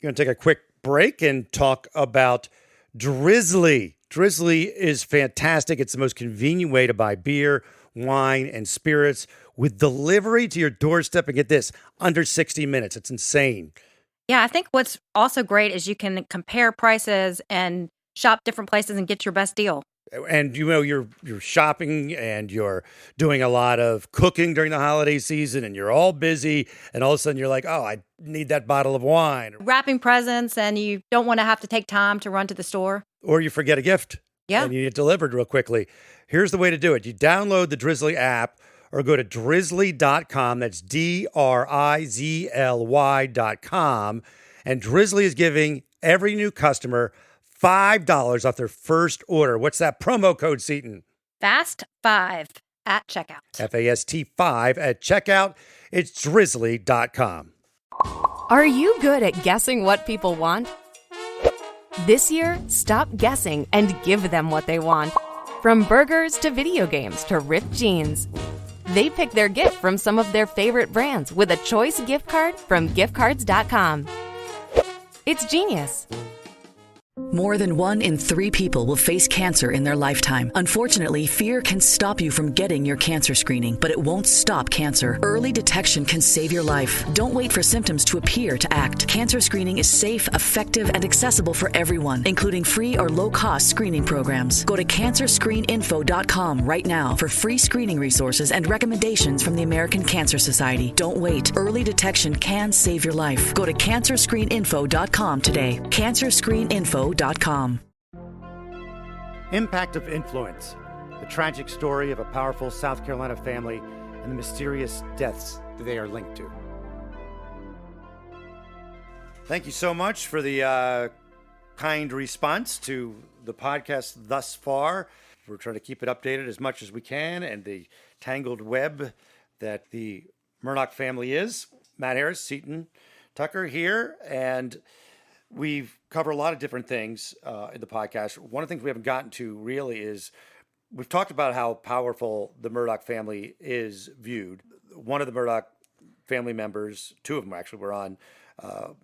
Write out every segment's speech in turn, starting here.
Going to take a quick break and talk about Drizzly. Drizzly is fantastic. It's the most convenient way to buy beer, wine, and spirits with delivery to your doorstep. And get this, under 60 minutes. It's insane. Yeah, I think what's also great is you can compare prices and shop different places and get your best deal. And you're shopping and you're doing a lot of cooking during the holiday season and you're all busy and all of a sudden you're like, oh, I need that bottle of wine. Wrapping presents and you don't want to have to take time to run to the store. Or you forget a gift. Yeah. And you need it delivered real quickly. Here's the way to do it. You download the Drizzly app or go to drizzly.com. That's DRIZLY.com. And Drizzly is giving every new customer $5 off their first order. What's that promo code, Seaton? FAST5 at checkout. FAST5 at checkout. It's drizzly.com. Are you good at guessing what people want? This year, stop guessing and give them what they want. From burgers to video games to ripped jeans. They pick their gift from some of their favorite brands with a choice gift card from giftcards.com. It's genius. More than 1 in 3 people will face cancer in their lifetime. Unfortunately, fear can stop you from getting your cancer screening, but it won't stop cancer. Early detection can save your life. Don't wait for symptoms to appear to act. Cancer screening is safe, effective, and accessible for everyone, including free or low-cost screening programs. Go to cancerscreeninfo.com right now for free screening resources and recommendations from the American Cancer Society. Don't wait. Early detection can save your life. Go to cancerscreeninfo.com today. Cancerscreeninfo.com. Impact of Influence, the tragic story of a powerful South Carolina family and the mysterious deaths that they are linked to. Thank you so much for the kind response to the podcast thus far. We're trying to keep it updated as much as we can and the tangled web that the Murdaugh family is. Matt Harris, Seaton Tucker here, and we've covered a lot of different things in the podcast. One of the things we haven't gotten to really is we've talked about how powerful the Murdaugh family is viewed. One of the Murdaugh family members, 2 of them actually, were on one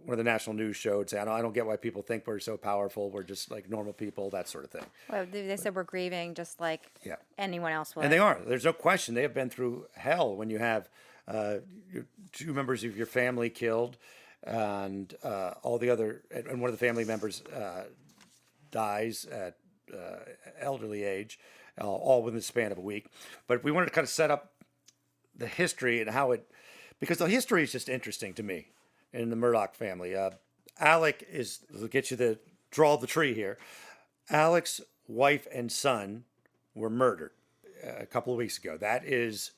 of the national news shows saying, I don't get why people think we're so powerful. We're just like normal people, that sort of thing. Well, they said we're grieving just like anyone else would. And they are. There's no question. They have been through hell when you have 2 members of your family killed. And all the other, and one of the family members dies at elderly age, all within the span of a week. But we wanted to kind of set up the history and how it, because the history is just interesting to me in the Murdaugh family. Alec is, to get you the draw the tree here, Alec's wife and son were murdered a couple of weeks ago. That is,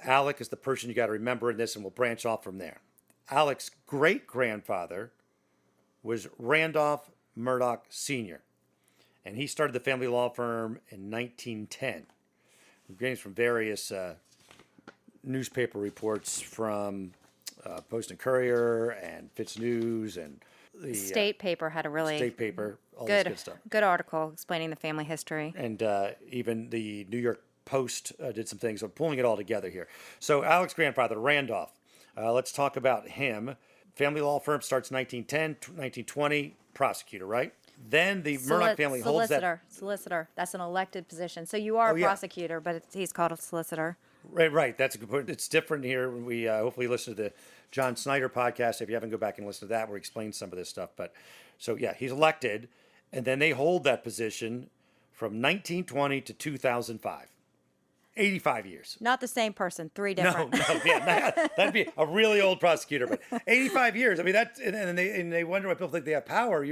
Alec is the person you got to remember in this, and we'll branch off from there. Alec's great-grandfather was Randolph Murdaugh Sr., and he started the family law firm in 1910. We're getting from various newspaper reports from Post and Courier and Fitz News and the State paper had a really State paper, all this good stuff. Good article explaining the family history. And even the New York Post did some things. I'm pulling it all together here. So Alec's grandfather, Randolph. Let's talk about him. Family law firm starts 1910, 1920, prosecutor, right? Then the Murdaugh family holds that. Solicitor. That's an elected position. So you are a prosecutor, but he's called a solicitor. Right. That's a good point. It's different here. We hopefully listen to the John Snyder podcast. If you haven't, go back and listen to that where he explains some of this stuff. But so, he's elected, and then they hold that position from 1920 to 2005. 85 years. Not the same person, 3 different. No, that'd be a really old prosecutor, but 85 years. I mean, that's, and they wonder why people think they have power.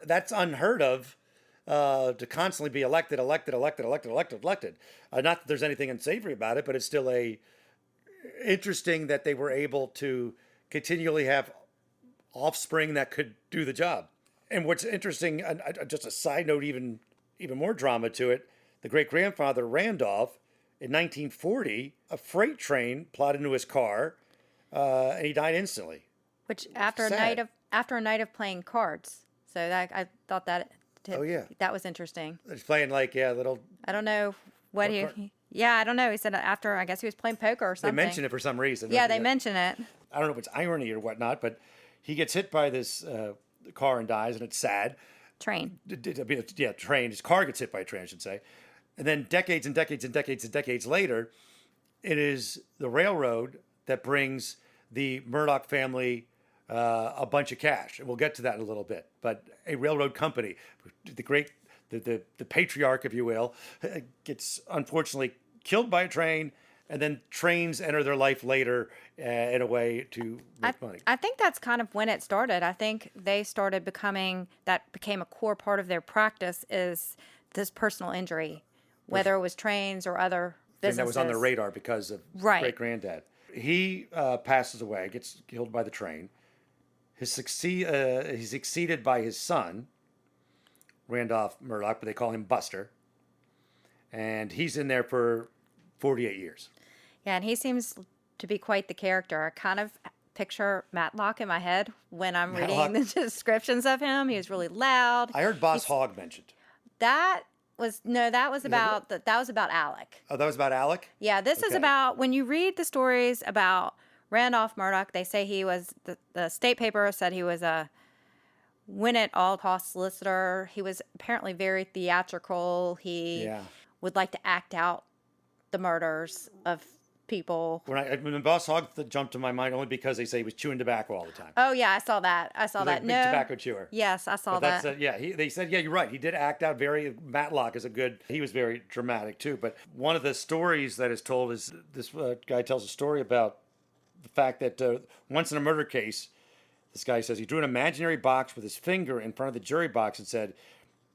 That's unheard of, to constantly be elected. Not that there's anything unsavory about it, but it's still interesting that they were able to continually have offspring that could do the job. And what's interesting, just a side note, even more drama to it, the great-grandfather, Randolph, in 1940, a freight train plowed into his car, and he died instantly. Which after a night of playing cards. So I thought that that was interesting. He's playing little. I don't know what I don't know. He said after, I guess he was playing poker or something. They mention it for some reason. Yeah, they mention it. I don't know if it's irony or whatnot, but he gets hit by this car and dies, and it's sad. Train. Train. His car gets hit by a train, I should say. And then decades and decades and decades and decades later, it is the railroad that brings the Murdaugh family a bunch of cash. And we'll get to that in a little bit. But a railroad company, the patriarch, if you will, gets unfortunately killed by a train, and then trains enter their life later in a way to make money. I think that's kind of when it started. I think they started that became a core part of their practice is this personal injury, whether it was trains or other businesses. That was on their radar because of great-granddad. He passes away, gets killed by the train. He's succeeded by his son, Randolph Murdaugh, but they call him Buster. And he's in there for 48 years. Yeah, and he seems to be quite the character. I kind of picture Matlock in my head when I'm reading the descriptions of him. He was really loud. I heard Boss Hogg mentioned. That was about Alec. Oh, that was about Alec? Yeah, this is about, when you read the stories about Randolph Murdaugh, they say he was, the state paper said he was a win-at-all-cost solicitor. He was apparently very theatrical. He would like to act out the murders of people. When Boss Hogg jumped to my mind only because they say he was chewing tobacco all the time. Oh yeah, I saw that. Big tobacco chewer. Yes, I saw that. They said, you're right. He did act out Matlock is he was very dramatic too. But one of the stories that is told is this guy tells a story about the fact that once in a murder case, this guy says he drew an imaginary box with his finger in front of the jury box and said,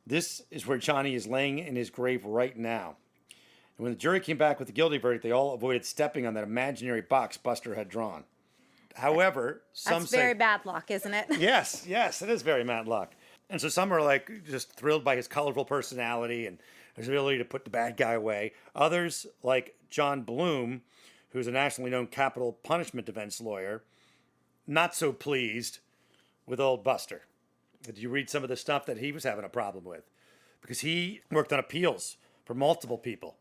"This is where Johnny is laying in his grave right now." And when the jury came back with the guilty verdict, they all avoided stepping on that imaginary box Buster had drawn. However, that's very Matlock, isn't it? Yes, it is very Matlock. And so some are like just thrilled by his colorful personality and his ability to put the bad guy away. Others, like John Bloom, who's a nationally known capital punishment defense lawyer, not so pleased with old Buster. Did you read some of the stuff that he was having a problem with? Because he worked on appeals for multiple people.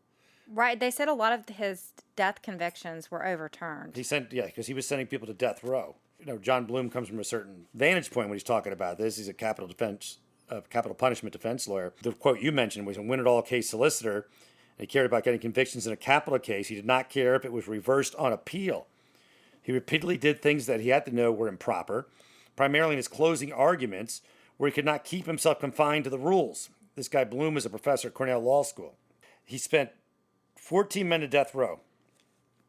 Right. They said a lot of his death convictions were overturned. Because he was sending people to death row. John Bloom comes from a certain vantage point when he's talking about this. He's a capital punishment defense lawyer. The quote you mentioned was a win-it-all case solicitor, and he cared about getting convictions in a capital case. He did not care if it was reversed on appeal. He repeatedly did things that he had to know were improper, primarily in his closing arguments, where he could not keep himself confined to the rules. This guy Bloom is a professor at Cornell Law School. He spent 14 men to death row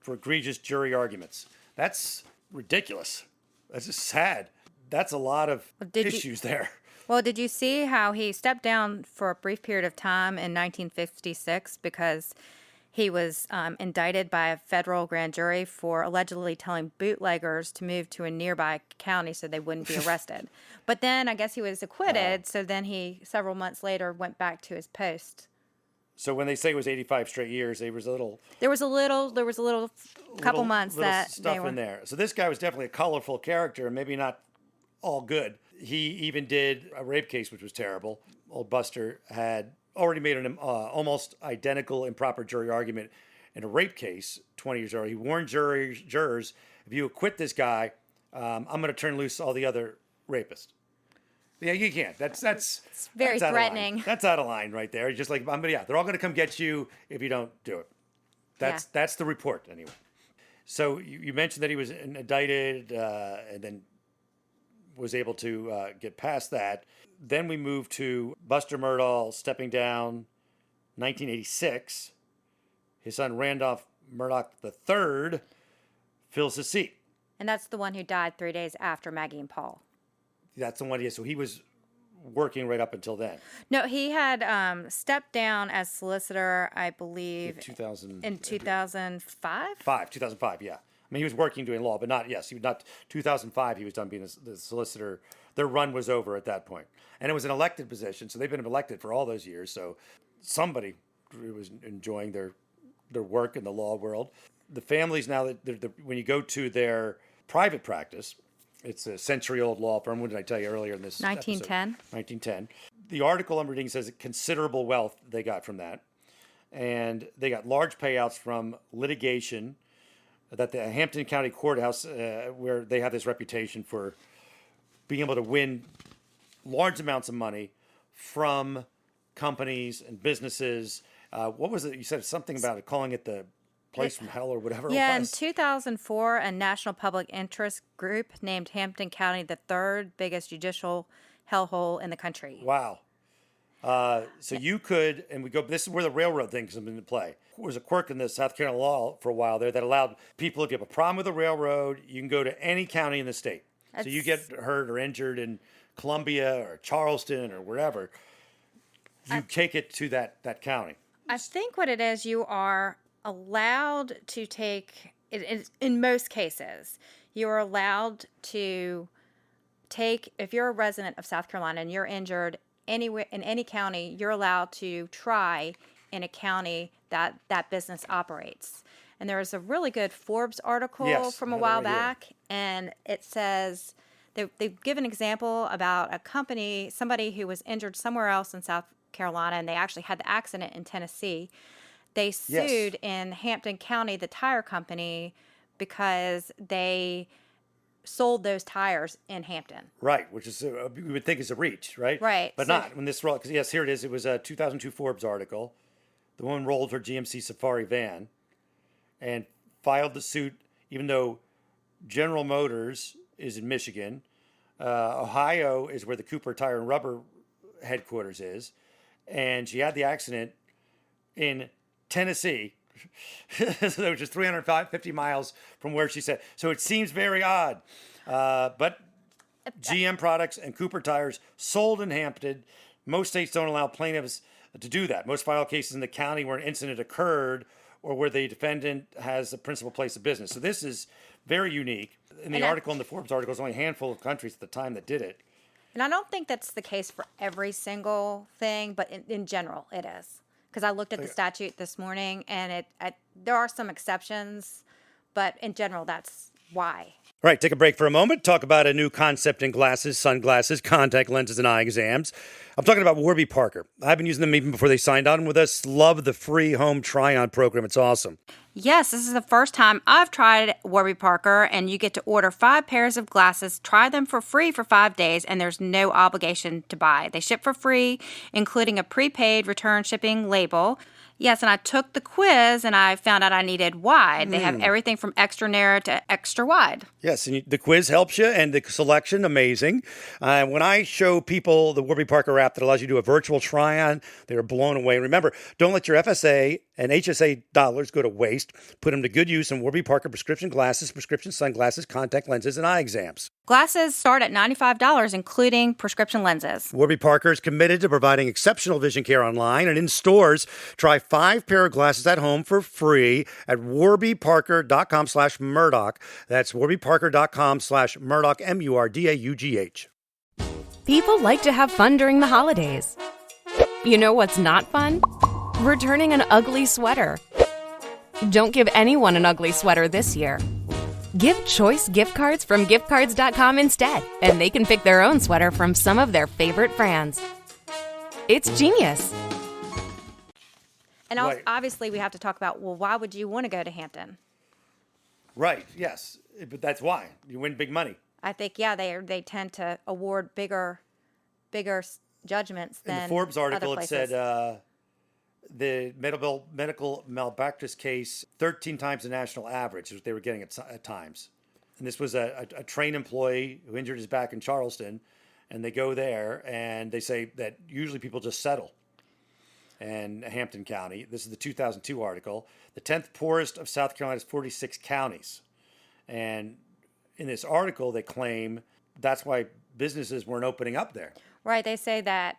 for egregious jury arguments. That's ridiculous. That's just sad. That's a lot of issues there. Well, did you see how he stepped down for a brief period of time in 1956 because he was indicted by a federal grand jury for allegedly telling bootleggers to move to a nearby county so they wouldn't be arrested. But then I guess he was acquitted, so then he, several months later, went back to his post. So when they say it was 85 straight years, there was a little couple months that stuff in there. So this guy was definitely a colorful character, and maybe not all good. He even did a rape case, which was terrible. Old Buster had already made an almost identical improper jury argument in a rape case 20 years earlier. He warned jurors, if you acquit this guy, I'm going to turn loose all the other rapists. Yeah, you can't. That's very threatening. That's out of line right there. Just like, they're all going to come get you if you don't do it. That's the report anyway. So you mentioned that he was indicted and then was able to get past that. Then we move to Buster Murdaugh stepping down, 1986. His son Randolph Murdaugh III fills his seat. And that's the one who died 3 days after Maggie and Paul. That's the one, yeah. So he was working right up until then. No, he had stepped down as solicitor, I believe, in 2005? 2005, yeah. I mean, he was working doing law, but not 2005, he was done being the solicitor. Their run was over at that point. And it was an elected position, so they've been elected for all those years. So somebody was enjoying their work in the law world. The families now, when you go to their private practice, it's a century-old law firm. What did I tell you earlier in this 1910. episode? 1910. The article I'm reading says considerable wealth they got from that. And they got large payouts from litigation that the Hampton County Courthouse, where they have this reputation for being able to win large amounts of money from companies and businesses. What was it? You said something about it, calling it the place from hell or whatever Yeah, it in was. 2004, a national public interest group named Hampton County the third biggest judicial hellhole in the country. Wow. So you could, and we go, this is where the railroad thing comes into play. There was a quirk in the South Carolina law for a while there that allowed people, if you have a problem with a railroad, you can go to any county in the state. So you get hurt or injured in Columbia or Charleston or wherever, you take it to that county. I think what it is, you are allowed to take, in most cases, you are allowed to take, if you're a resident of South Carolina and you're injured anywhere in any county, you're allowed to try in a county that that business operates. And there was a really good Forbes article from a while back, and it says they give an example about a company, somebody who was injured somewhere else in South Carolina, and they actually had the accident in Tennessee. They sued in Hampton County, the tire company, because they sold those tires in Hampton. Right, which is, we would think is a reach, right? Right. But not when this, because yes, here it is. It was a 2002 Forbes article. The woman rolled her GMC Safari van and filed the suit, even though General Motors is in Michigan. Ohio is where the Cooper Tire and Rubber headquarters is. And she had the accident in Tennessee, which is 350 miles from where she said. So it seems very odd. But GM products and Cooper tires sold in Hampton. Most states don't allow plaintiffs to do that. Most file cases in the county where an incident occurred or where the defendant has a principal place of business. So this is very unique. In the article, in the Forbes article, there's only a handful of countries at the time that did it. And I don't think that's the case for every single thing, but in general, it is. Because I looked at the statute this morning, and there are some exceptions, but in general, that's why. All right, take a break for a moment. Talk about a new concept in glasses, sunglasses, contact lenses, and eye exams. I'm talking about Warby Parker. I've been using them even before they signed on with us. Love the free home try-on program. It's awesome. Yes, this is the first time I've tried Warby Parker, and you get to order 5 pairs of glasses, try them for free for 5 days, and there's no obligation to buy. They ship for free, including a prepaid return shipping label. Yes, and I took the quiz, and I found out I needed wide. They have everything from extra narrow to extra wide. Yes, and the quiz helps you, and the selection, amazing. When I show people the Warby Parker app that allows you to do a virtual try-on, they're blown away. And remember, don't let your FSA and HSA dollars go to waste. Put them to good use in Warby Parker prescription glasses, prescription sunglasses, contact lenses, and eye exams. Glasses start at $95, including prescription lenses. Warby Parker is committed to providing exceptional vision care online and in stores. Try 5 pair of glasses at home for free at warbyparker.com/Murdaugh. That's warbyparker.com/Murdaugh, Murdaugh. People like to have fun during the holidays. You know what's not fun? Returning an ugly sweater. Don't give anyone an ugly sweater this year. Give choice gift cards from giftcards.com instead, and they can pick their own sweater from some of their favorite brands. It's genius. And obviously, we have to talk about, well, why would you want to go to Hampton? Right, yes. But that's why. You win big money. I think, they tend to award bigger judgments than in the Forbes article, other it places. said the medical malpractice case 13 times the national average is what they were getting at times. And this was a train employee who injured his back in Charleston, and they go there and they say that usually people just settle. And Hampton County, this is the 2002 article, the 10th poorest of South Carolina's 46 counties. And in this article, they claim that's why businesses weren't opening up there. Right. They say that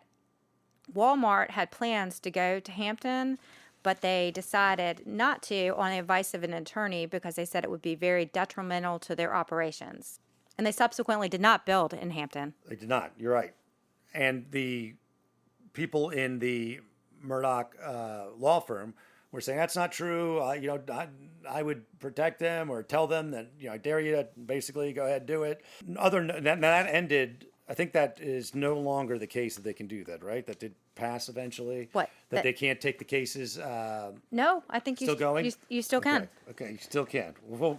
Walmart had plans to go to Hampton, but they decided not to on the advice of an attorney because they said it would be very detrimental to their operations. And they subsequently did not build in Hampton. They did not. You're right. And the people in the Murdaugh law firm were saying that's not true. I would protect them or tell them that I dare you to basically go ahead and do it. Other than that ended. I think that is no longer the case that they can do that, right? That did pass eventually. What? That they can't take the cases. No, I think still going. You still can. Okay, you still can. We'll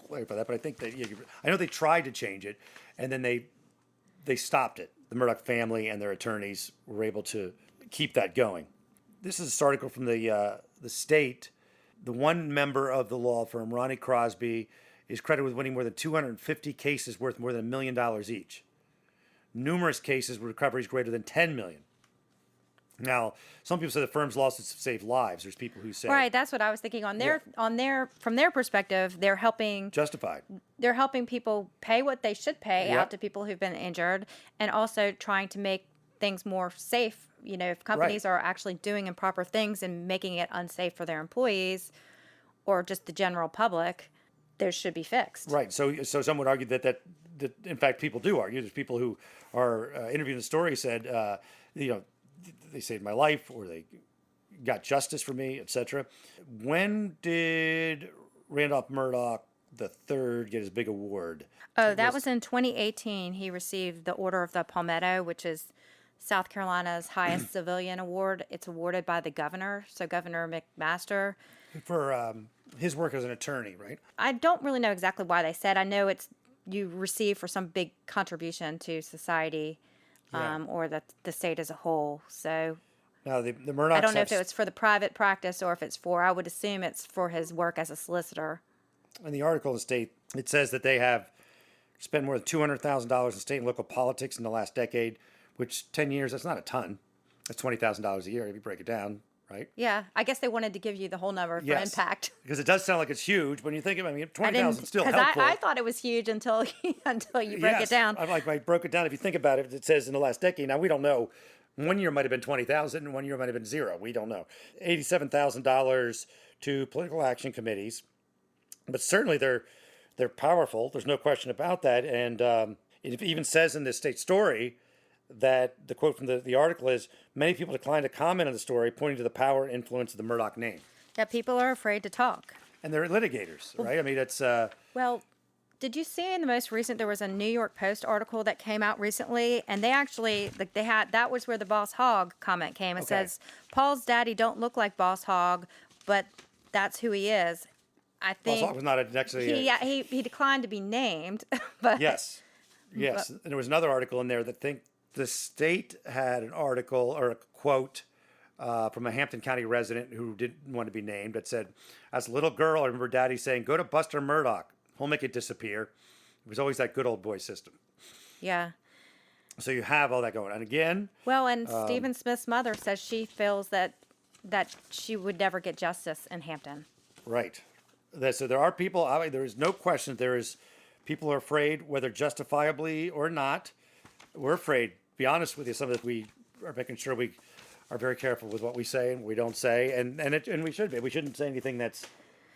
clarify that, but I think that I know they tried to change it, and then they they stopped it. The Murdaugh family and their attorneys were able to keep that going. This is this article from the State. The one member of the law firm, Ronnie Crosby, is credited with winning more than 250 cases worth more than $1 million each. Numerous cases with recoveries greater than $10 million. Now, some people say the firm's lawsuits have saved lives. There's people who say Right, that's what I was thinking. From their perspective, they're helping justified. they're helping people pay what they should pay Yep. out to people who've been injured, and also trying to make things more safe. You know, if companies are actually doing improper things and making it unsafe for their employees or just the general public, those should be fixed. Right. So some would argue that in fact people do argue. There's people who are interviewing the story said, they saved my life or they got justice for me, etc. When did Randolph Murdaugh III get his big award? Oh, that was in 2018. He received the Order of the Palmetto, which is South Carolina's highest civilian award. It's awarded by the governor, so Governor McMaster. For his work as an attorney, right? I don't really know exactly why they said. I know it's you receive for some big contribution to society, or the state as a whole. So Now the Murdaughs. I don't know if it was for the private practice or if it's for. I would assume it's for his work as a solicitor. In the article in the State, it says that they have spent more than $200,000 in state and local politics in the last decade, which 10 years, that's not a ton. That's $20,000 a year if you break it down, right? Yeah, I guess they wanted to give you the whole number for Yes. impact. Because it does sound like it's huge. When you think about it, I mean, 20,000 is still because helpful. I thought it was huge until you break it down. I broke it down. If you think about it, it says in the last decade. Now, we don't know. One year might have been 20,000, and one year might have been zero. We don't know. $87,000 to political action committees. But certainly they're powerful. There's no question about that. And it even says in this State story that the quote from the article is, many people declined to comment on the story, pointing to the power and influence of the Murdaugh name. Yeah, people are afraid to talk. And they're litigators, right? I mean, it's... Well, did you see in the most recent, there was a New York Post article that came out recently, and they actually, that was where the Boss Hogg comment came. It says, Paul's daddy don't look like Boss Hogg, but that's who he is. I think... Boss Hogg was not actually... He declined to be named, but... Yes. And there was another article in there that the State had an article or a quote from a Hampton County resident who didn't want to be named that said, as a little girl, I remember Daddy saying, go to Buster Murdaugh. He'll make it disappear. It was always that good old boy system. Yeah. So you have all that going. And again... Well, and Stephen Smith's mother says she feels that she would never get justice in Hampton. Right. So there are people, there is no question, people are afraid, whether justifiably or not. We're afraid. To be honest with you, some of this we are making sure we are very careful with what we say and we don't say, and we should be. We shouldn't say anything that's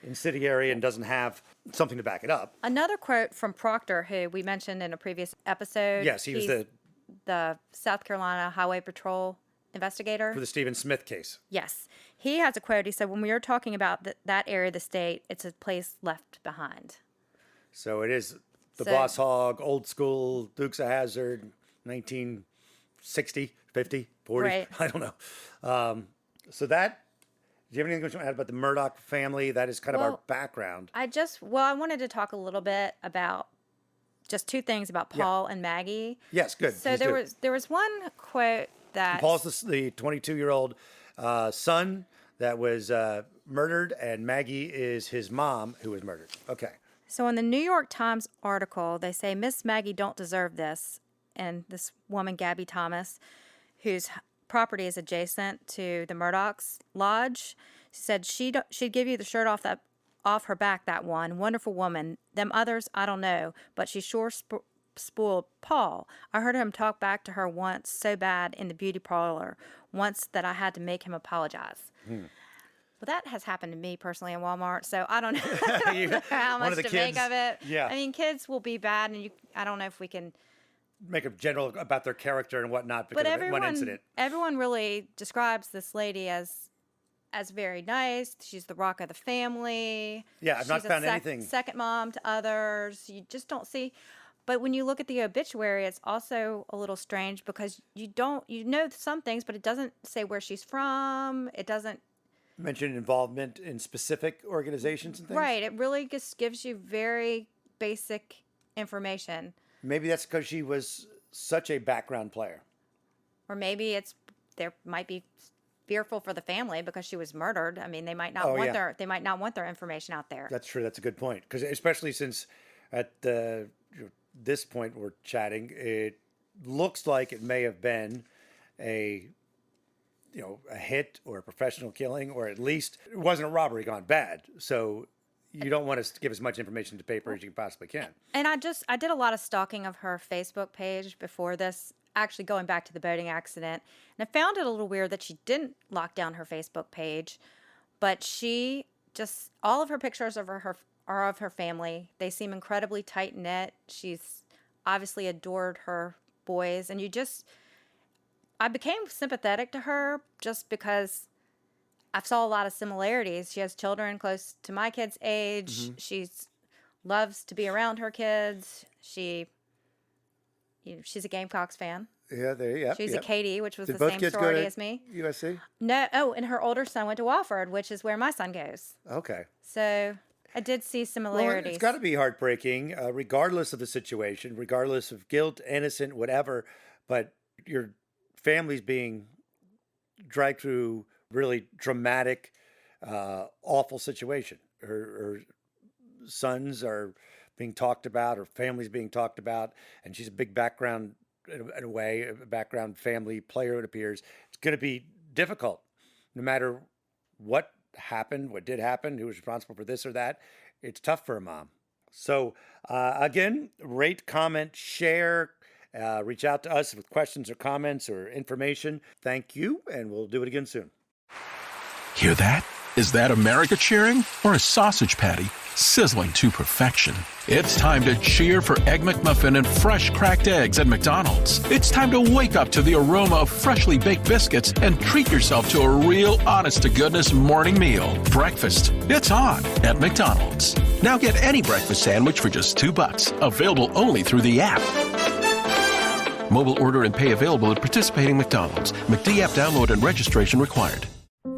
incendiary and doesn't have something to back it up. Another quote from Proctor, who we mentioned in a previous episode. Yes, he's the South Carolina Highway Patrol investigator. For the Stephen Smith case. Yes. He has a quote. He said, when we were talking about that area of the state, it's a place left behind. So it is the Boss Hogg, old school, Dukes of Hazzard, 1960, 50, 40, Right. I don't know. So that, do you have anything to add about the Murdaugh family? That is kind of our background. I wanted to talk a little bit about just two things about Paul and Maggie. Yes, good. So there was one quote that... Paul's the 22-year-old son that was murdered, and Maggie is his mom who was murdered. Okay. So in the New York Times article, they say Miss Maggie don't deserve this. And this woman, Gabby Thomas, whose property is adjacent to the Murdaugh's lodge, said she'd give you the shirt off her back, that one. Wonderful woman. Them others, I don't know, but she sure spoiled Paul. I heard him talk back to her once so bad in the beauty parlor, once that I had to make him apologize. Well, that has happened to me personally in Walmart, so I don't know, how much to make of it. Yeah. I mean, kids will be bad, and I don't know if we can make a general about their character and whatnot because of one incident. Everyone really describes this lady as very nice. She's the rock of the family. Yeah, I've not found anything. Second mom to others. You just don't see. But when you look at the obituary, it's also a little strange because you know some things, but it doesn't say where she's from. It doesn't mention involvement in specific organizations and things. Right. It really just gives you very basic information. Maybe that's because she was such a background player. Or maybe there might be fearful for the family because she was murdered. I mean, they might not they might not want their information out there. That's true. That's a good point. Because especially since at this point we're chatting, it looks like it may have been a hit or a professional killing, or at least it wasn't a robbery gone bad. So you don't want to give as much information to paper as you possibly can. And I did a lot of stalking of her Facebook page before this, actually going back to the boating accident. And I found it a little weird that she didn't lock down her Facebook page, but she just, all of her pictures of her are of her family. They seem incredibly tight knit. She's obviously adored her boys. And I became sympathetic to her just because I saw a lot of similarities. She has children close to my kids' age. Mm-hmm. She loves to be around her kids. She's a Gamecocks fan. Yeah, She's a Katie, which was Did the both same kids sorority go to as me. USC? No. Oh, and her older son went to Wofford, which is where my son goes. Okay. So I did see similarities. Well, it's got to be heartbreaking, regardless of the situation, regardless of guilt, innocent, whatever. But your family's being dragged through really dramatic, awful situation. Her sons are being talked about, her family's being talked about, and she's a big background, in a way, a background family player, it appears. It's going to be difficult, no matter what happened, what did happen, who was responsible for this or that. It's tough for a mom. So, again, rate, comment, share, reach out to us with questions or comments or information. Thank you, and we'll do it again soon. Hear that? Is that America cheering or a sausage patty sizzling to perfection? It's time to cheer for Egg McMuffin and fresh cracked eggs at McDonald's. It's time to wake up to the aroma of freshly baked biscuits and treat yourself to a real honest-to-goodness morning meal. Breakfast, it's on at McDonald's. Now get any breakfast sandwich for just $2. Available only through the app. Mobile order and pay available at participating McDonald's. McD app download and registration required.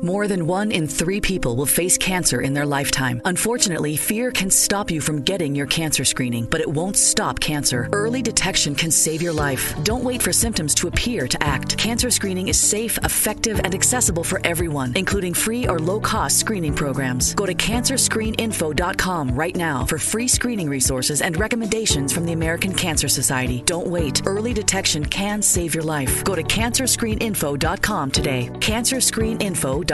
More than 1 in 3 people will face cancer in their lifetime. Unfortunately, fear can stop you from getting your cancer screening, but it won't stop cancer. Early detection can save your life. Don't wait for symptoms to appear to act. Cancer screening is safe, effective, and accessible for everyone, including free or low-cost screening programs. Go to cancerscreeninfo.com right now for free screening resources and recommendations from the American Cancer Society. Don't wait. Early detection can save your life. Go to cancerscreeninfo.com today. cancerscreeninfo.com.